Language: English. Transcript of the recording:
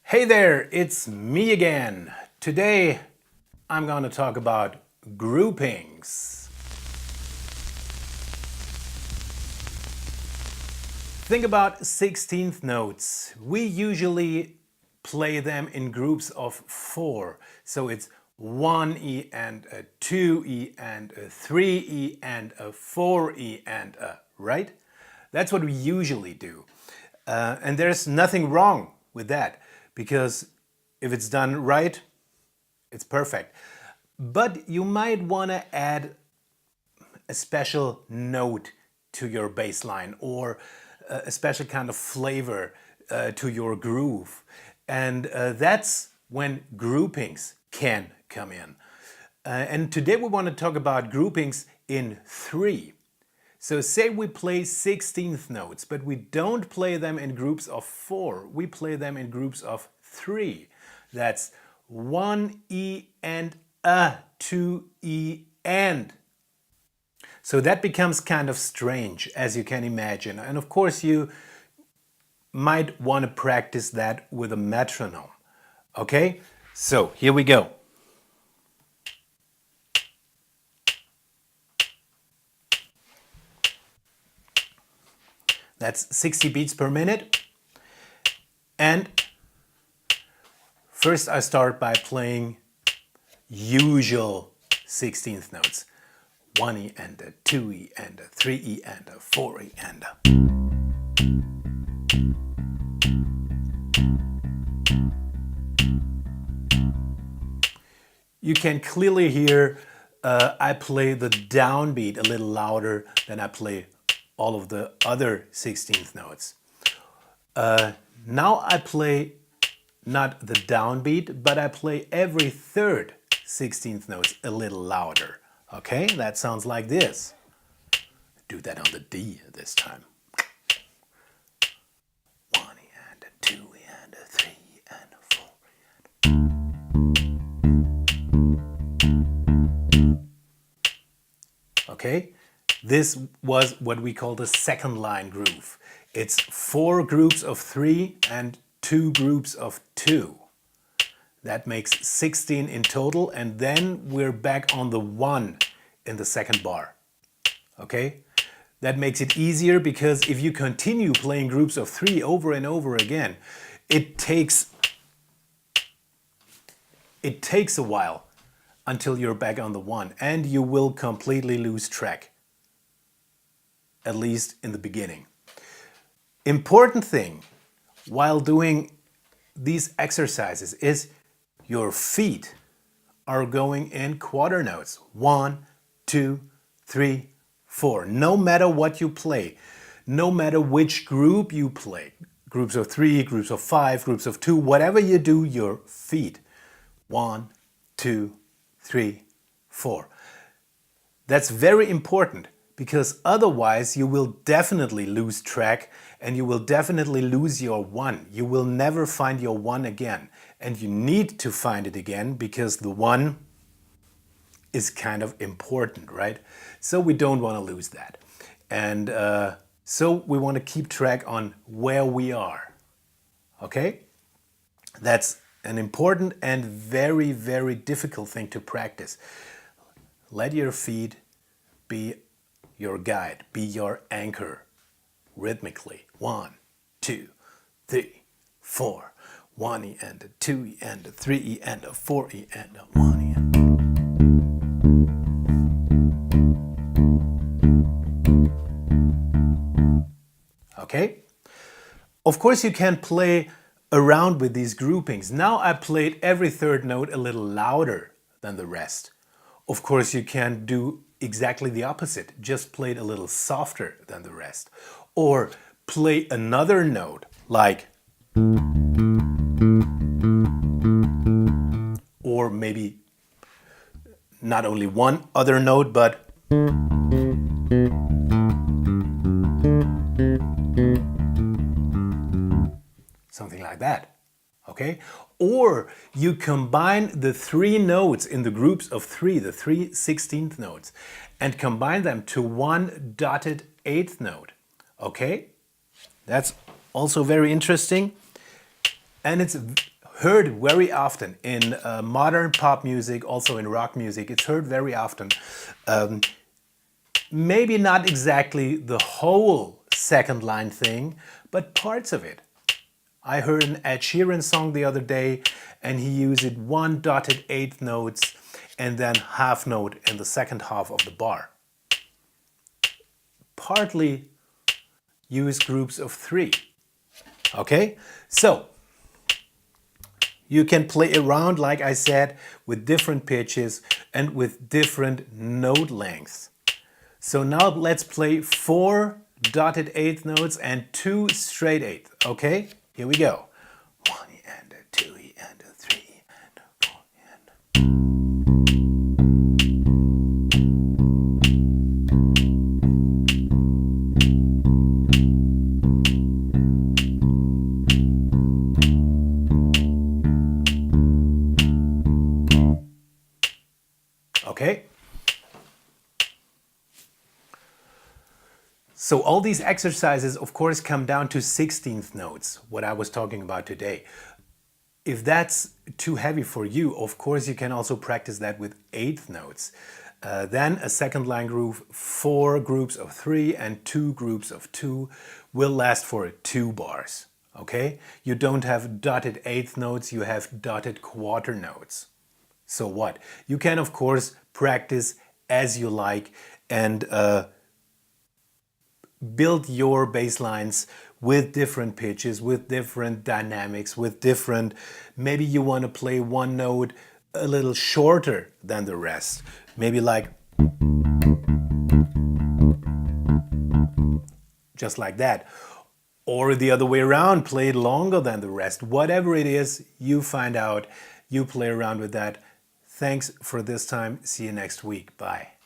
Hey there, it's me again. Today I'm going to talk about groupings. Think about 16th notes. We usually play them in groups of 4. So it's 1E and a 2E and a 3E and a 4E and a, right? That's what we usually do. And there's nothing wrong with that, because if it's done right, it's perfect. But you might want to add a special note to your bass line, or a special kind of flavor to your groove. And that's when groupings can come in. And today we want to talk about groupings in 3. So say we play 16th notes, but we don't play them in groups of 4. We play them in groups of 3. That's 1E and a, 2E and. So that becomes kind of strange, as you can imagine. And of course you might want to practice that with a metronome. Okay? So here we go. That's 60 beats per minute. And first I start by playing usual 16th notes. 1E and a 2E and a 3E and a 4E and a. You can clearly hear I play the downbeat a little louder than I play all of the other 16th notes. Now I play not the downbeat, but I play every third 16th notes a little louder. Okay, that sounds like this. Do that on the D this time. 1E and a 2E and a 3E and a 4E. Okay, this was what we call the second line groove. It's 4 groups of 3 and 2 groups of 2. That makes 16 in total, and then we're back on the 1 in the second bar. Okay? That makes it easier, because if you continue playing groups of 3 over and over again, it takes a while until you're back on the 1, and you will completely lose track, at least in the beginning. Important thing while doing these exercises is your feet are going in quarter notes. 1, 2, 3, 4. No matter what you play, no matter which group you play, groups of 3, groups of 5, groups of 2, whatever you do, your feet. 1, 2, 3, 4. That's very important, because otherwise you will definitely lose track and you will definitely lose your 1. You will never find your 1 again. And you need to find it again, because the 1 is kind of important, right? So we don't want to lose that. And so we want to keep track on where we are. Okay? That's an important and very, very difficult thing to practice. Let your feet be your guide, be your anchor rhythmically. 1, 2, 3, 4. 1E and a 2E and a 3E and a 4E and a 1E and a. Okay? Of course you can play around with these groupings. Now I played every third note a little louder than the rest. Of course you can do exactly the opposite. Just play it a little softer than the rest. Or play another note, like, or maybe not only one other note, but something like that. Okay? Or you combine the 3 notes in the groups of 3, the 3 16th notes, and combine them to one dotted 8th note. Okay? That's also very interesting. And it's heard very often in modern pop music, also in rock music. It's heard very often. Maybe not exactly the whole second line thing, but parts of it. I heard an Ed Sheeran song the other day, and he used one dotted eighth notes and then half note in the second half of the bar. Partly use groups of 3. Okay, so you can play around, like I said, with different pitches and with different note lengths. So now let's play 4 dotted eighth notes and 2 straight eighth. Okay, here we go. 1 and a 2 and a 3 and a 4 and a... Okay. So all these exercises, of course, come down to 16th notes, what I was talking about today. If that's too heavy for you, of course, you can also practice that with 8th notes. Then a second line groove, 4 groups of 3 and 2 groups of 2 will last for 2 bars. Okay? You don't have dotted eighth notes, you have dotted quarter notes. So what? You can, of course, practice as you like and build your bass lines with different pitches, with different dynamics, with different... Maybe you want to play one note a little shorter than the rest. Maybe like... just like that. Or the other way around, play it longer than the rest. Whatever it is, you find out, you play around with that. Thanks for this time. See you next week. Bye.